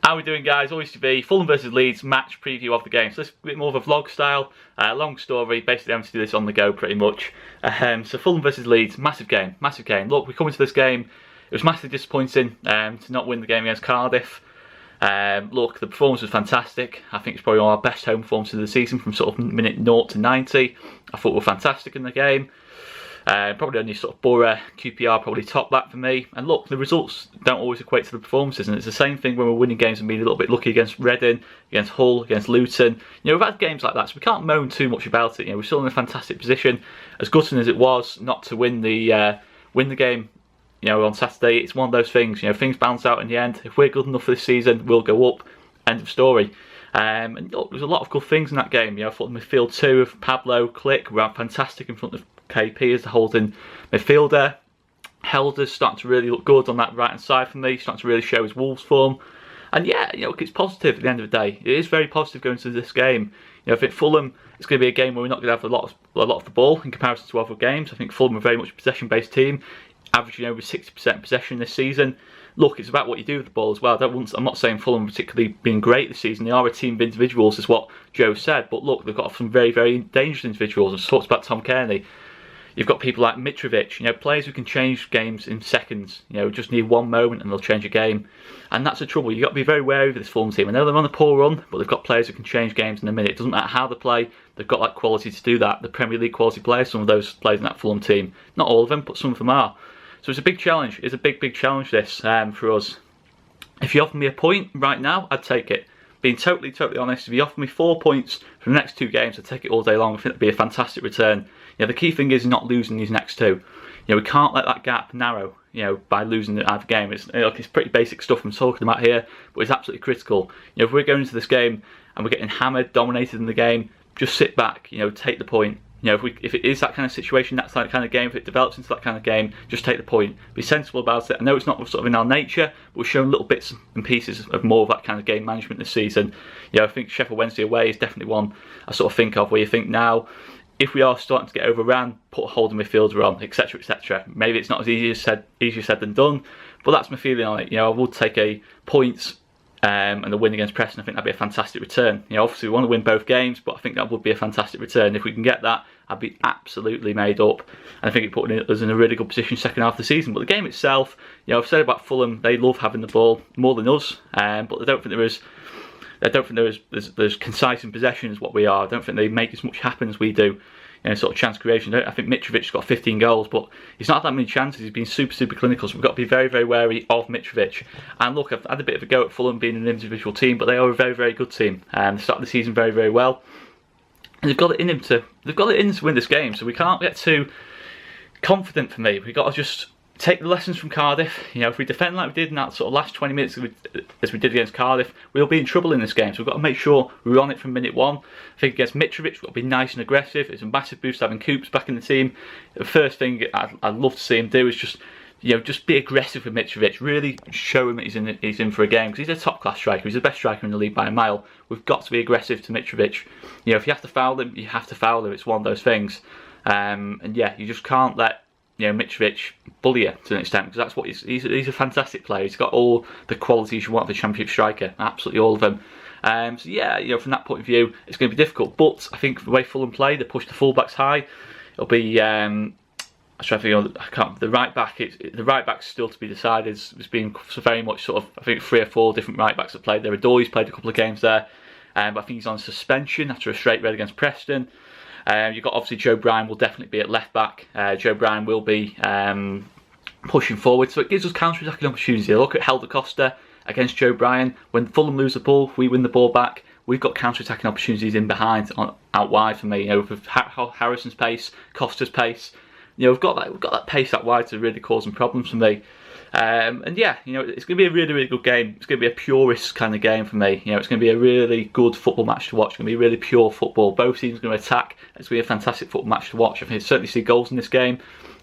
How are we doing, guys? LUFC, Fulham versus Leeds match preview of the game. So this is a bit more of a vlog style, long story. Basically, I'm having to do this on the go pretty much. So Fulham versus Leeds, massive game, massive game. Look, we come into this game, it was massively disappointing to not win the game against Cardiff. Look, the performance was fantastic. I think it's probably one of our best home performances of the season from sort of minute 0 to 90. I thought we were fantastic in the game. Probably only sort of Borough, QPR probably top that for me. And look, the results don't always equate to the performances, and it's the same thing when we're winning games and being a little bit lucky against Reading, against Hull, against Luton. You know, we've had games like that, so we can't moan too much about it. You know, we're still in a fantastic position. As gutting as it was not to win the game, you know, on Saturday, it's one of those things. You know, things balance out in the end. If we're good enough for this season, we'll go up. End of story. And look, there's a lot of good things in that game. You know, I thought the midfield two of Pablo, Click were fantastic in front of KP as the holding midfielder. Helder's starting to really look good on that right hand side for me, starting to really show his Wolves form. And yeah, you know, it's positive at the end of the day. It is very positive going into this game. You know, I think Fulham, it's going to be a game where we're not going to have a lot of the ball in comparison to other games. I think Fulham are very much a possession-based team, averaging over 60% possession this season. Look, it's about what you do with the ball as well. I'm not saying Fulham particularly been great this season. They are a team of individuals, is what Joe said. But look, they've got some very, very dangerous individuals. I've talked about Tom Kearney. You've got people like Mitrovic, you know, players who can change games in seconds. You know, just need one moment and they'll change a game. And that's the trouble. You've got to be very wary of this Fulham team. I know they're on a poor run, but they've got players who can change games in a minute. It doesn't matter how they play, they've got that quality to do that. The Premier League quality players, some of those players in that Fulham team. Not all of them, but some of them are. So it's a big challenge. It's a big, big challenge this for us. If you offer me a point right now, I'd take it. Being totally honest, if you offer me 4 points for the next 2 games, I'd take it all day long. I think that'd be a fantastic return. You know, the key thing is not losing these next 2. You know, we can't let that gap narrow, you know, by losing either game. It's pretty basic stuff I'm talking about here, but it's absolutely critical. You know, if we're going into this game and we're getting hammered, dominated in the game, just sit back, you know, take the point. You know, if it is that kind of situation, that's that kind of game, if it develops into that kind of game, just take the point. Be sensible about it. I know it's not sort of in our nature, but we've shown little bits and pieces of more of that kind of game management this season. You know, I think Sheffield Wednesday away is definitely one I sort of think of where you think now, if we are starting to get overrun, put a holding midfielder on, etc., etc. Maybe it's not as easier said than done, but that's my feeling on it. You know, I would take a points and a win against Preston. I think that'd be a fantastic return. You know, obviously we want to win both games, but I think that would be a fantastic return. If we can get that, I'd be absolutely made up. And I think it put us in a really good position second half of the season. But the game itself, you know, I've said about Fulham, they love having the ball more than us, but I don't think there's concise in possession as what we are. I don't think they make as much happen as we do. You know, sort of chance creation. I think Mitrovic's got 15 goals, but he's not had that many chances. He's been super clinical, so we've got to be very, very wary of Mitrovic. And look, I've had a bit of a go at Fulham being an individual team, but they are a very, very good team. They started the season very, very well, and they've got it in them to win this game. So we can't get too confident. For me, we've got to just take the lessons from Cardiff. You know, if we defend like we did in that sort of last 20 minutes as we did against Cardiff, we'll be in trouble in this game. So we've got to make sure we're on it from minute 1. I think against Mitrovic, we've got to be nice and aggressive. It's a massive boost having Coops back in the team. The first thing I'd love to see him do is just, you know, just be aggressive with Mitrovic. Really show him that he's in for a game, because he's a top class striker. He's the best striker in the league by a mile. We've got to be aggressive to Mitrovic. You know, if you have to foul him, you have to foul him. It's one of those things. And yeah, you just can't let, you know, Mitrovic bully you to an extent, because that's what he's a fantastic player. He's got all the qualities you want of a championship striker, absolutely all of them. So yeah, you know, from that point of view, it's going to be difficult. But I think the way Fulham play, they push the fullbacks high. It'll be I'm trying to think, I can't. The right back's still to be decided. It's been very much sort of, I think 3 or 4 different right backs have played there. Adoy's played a couple of games there, but I think he's on suspension after a straight red against Preston. You've got obviously Joe Bryan will definitely be at left back. Joe Bryan will be pushing forward, so it gives us counter-attacking opportunity. Look at Helder Costa against Joe Bryan. When Fulham lose the ball, we win the ball back. We've got counter-attacking opportunities in behind, out wide for me. You know, with Harrison's pace, Costa's pace. You know, we've got that pace out wide to really cause some problems for me. And yeah, you know, it's going to be a really, really good game. It's going to be a purist kind of game for me. You know, it's going to be a really good football match to watch. It's going to be really pure football. Both teams are going to attack. It's going to be a fantastic football match to watch. I think certainly see goals in this game,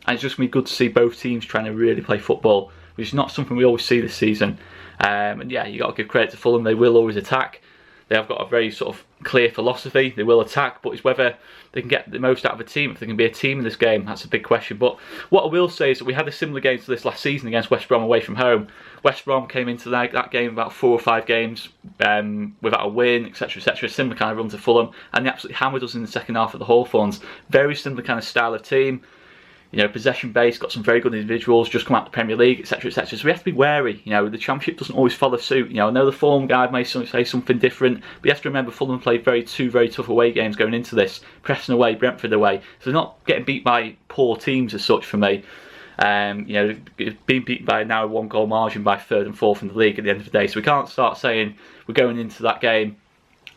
and it's just going to be good to see both teams trying to really play football, which is not something we always see this season. And yeah, you got to give credit to Fulham. They will always attack. They have got a very sort of clear philosophy. They will attack, but it's whether they can get the most out of a team. If they can be a team in this game, that's a big question. But what I will say is that we had a similar game to this last season against West Brom away from home. West Brom came into that game about 4 or 5 games without a win, etc, etc. Similar kind of run to Fulham, and they absolutely hammered us in the second half of the Hawthorns. Very similar kind of style of team. You know, possession based, got some very good individuals, just come out of the Premier League, etc, etc. So we have to be wary. You know, the Championship doesn't always follow suit. You know, I know the form guide may say something different, but you have to remember Fulham played two very tough away games going into this. Preston away, Brentford away. So they're not getting beat by poor teams as such for me. You know, being beaten by now a 1-goal margin by 3rd and 4th in the league at the end of the day. So we can't start saying we're going into that game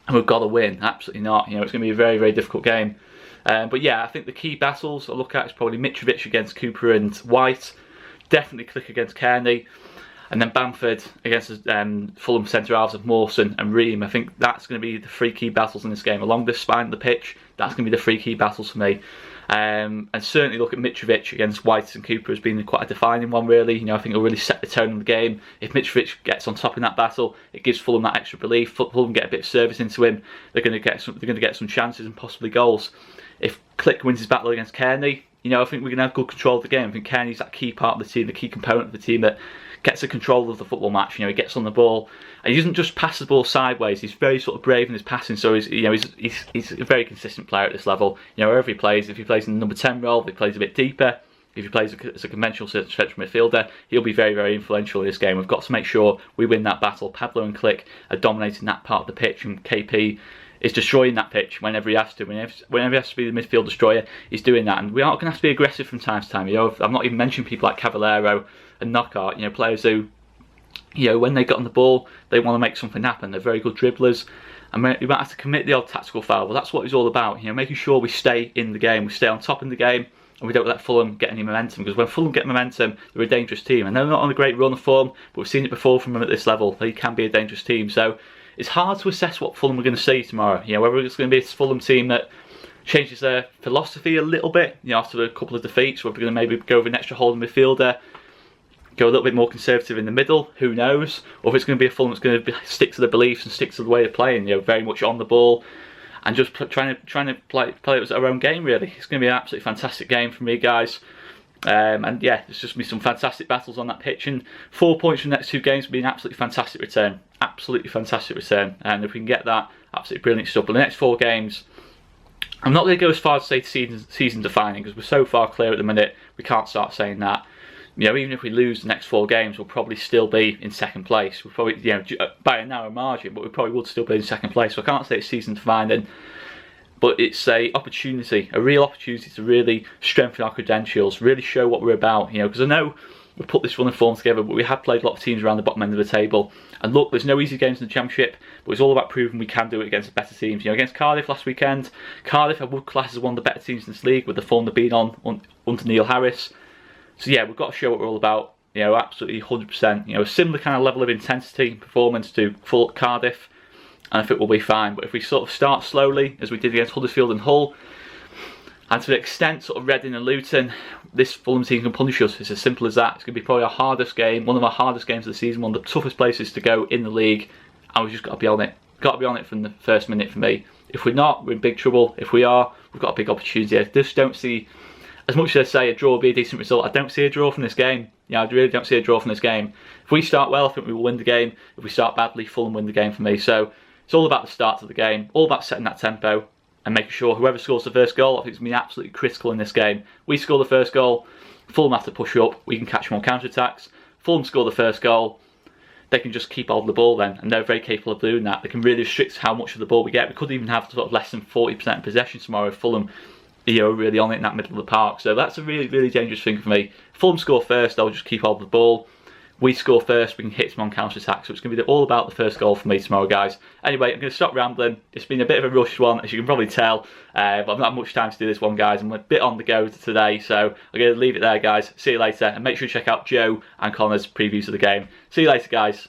and we've got to win. Absolutely not. You know, it's going to be a very, very difficult game. But yeah, I think the key battles I look at is probably Mitrovic against Cooper and White, definitely Click against Kearney, and then Bamford against Fulham centre halves of Mawson and Ream. I think that's going to be the 3 key battles in this game. Along this spine of the pitch, that's going to be the 3 key battles for me. And certainly look at Mitrovic against White and Cooper as being quite a defining one, really. You know, I think it'll really set the tone of the game. If Mitrovic gets on top in that battle, it gives Fulham that extra belief. Fulham get a bit of service into him. They're going to get some chances and possibly goals. If Click wins his battle against Kearney, you know, I think we're going to have good control of the game. I think Kearney's that key part of the team, the key component of the team that gets the control of the football match. You know, he gets on the ball and he doesn't just pass the ball sideways. He's very sort of brave in his passing. So he's a very consistent player at this level. You know, wherever he plays, if he plays in the number 10 role, if he plays a bit deeper, if he plays as a conventional central midfielder, he'll be very, very influential in this game. We've got to make sure we win that battle. Pablo and Click are dominating that part of the pitch, and KP is destroying that pitch whenever he has to. Whenever he has to be the midfield destroyer, he's doing that. And we are going to have to be aggressive from time to time. You know, I'm not even mentioning people like Cavallero and Knockaert. You know, players who, you know, when they get on the ball, they want to make something happen. They're very good dribblers. And we might have to commit the odd tactical foul. Well, that's what it's all about. You know, making sure we stay in the game, we stay on top in the game, and we don't let Fulham get any momentum. Because when Fulham get momentum, they're a dangerous team. And they're not on a great run of form, but we've seen it before from them at this level. They can be a dangerous team. So it's hard to assess what Fulham are going to see tomorrow. You know, whether it's going to be a Fulham team that changes their philosophy a little bit, you know, after a couple of defeats, whether they're going to maybe go with an extra holding midfielder, go a little bit more conservative in the middle, who knows? Or if it's going to be a Fulham that's going to stick to their beliefs and stick to the way they're playing, you know, very much on the ball and just trying to play it as their own game, really. It's going to be an absolutely fantastic game for me, guys. And yeah, there's just going to be some fantastic battles on that pitch, and 4 points from the next 2 games would be an absolutely fantastic return. Absolutely fantastic return. And if we can get that, absolutely brilliant stuff. But the next 4 games, I'm not going to go as far as to say season defining, because we're so far clear at the minute, we can't start saying that. You know, even if we lose the next 4 games, we'll probably still be in 2nd place. We'll probably, you know, by a narrow margin, but we probably would still be in 2nd place. So I can't say it's season defining, but it's a opportunity, a real opportunity to really strengthen our credentials, really show what we're about. You know, because I know we put this run of form together, but we have played a lot of teams around the bottom end of the table. And look, there's no easy games in the Championship, but it's all about proving we can do it against better teams. You know, against Cardiff last weekend, Cardiff I would class as one of the better teams in this league with the form they've been on under Neil Harris. So yeah, we've got to show what we're all about. You know, absolutely 100%. You know, a similar kind of level of intensity and performance to Cardiff, and I think we'll be fine. But if we sort of start slowly, as we did against Huddersfield and Hull, and to the extent sort of Reading and Luton, this Fulham team can punish us. It's as simple as that. It's going to be probably our hardest game, one of our hardest games of the season, one of the toughest places to go in the league, and we've just got to be on it. Got to be on it from the first minute for me. If we're not, we're in big trouble. If we are, we've got a big opportunity. I just don't see, as much as I say a draw will be a decent result, I don't see a draw from this game. Yeah, I really don't see a draw from this game. If we start well, I think we will win the game. If we start badly, Fulham win the game for me. So it's all about the start of the game, all about setting that tempo and making sure whoever scores the first goal, I think it's going to be absolutely critical in this game. We score the first goal, Fulham have to push up, we can catch more counter-attacks. Fulham score the first goal, they can just keep hold of the ball then, and they're very capable of doing that. They can really restrict how much of the ball we get. We could even have sort of less than 40% possession tomorrow if Fulham, you know, really on it in that middle of the park. So that's a really, really dangerous thing for me. If Fulham score first, they'll just keep hold of the ball. We score first, we can hit some on counter-attack. So it's going to be all about the first goal for me tomorrow, guys. Anyway, I'm going to stop rambling. It's been a bit of a rushed one, as you can probably tell. But I've not had much time to do this one, guys. I'm a bit on the go today, so I'm going to leave it there, guys. See you later. And make sure you check out Joe and Conor's previews of the game. See you later, guys.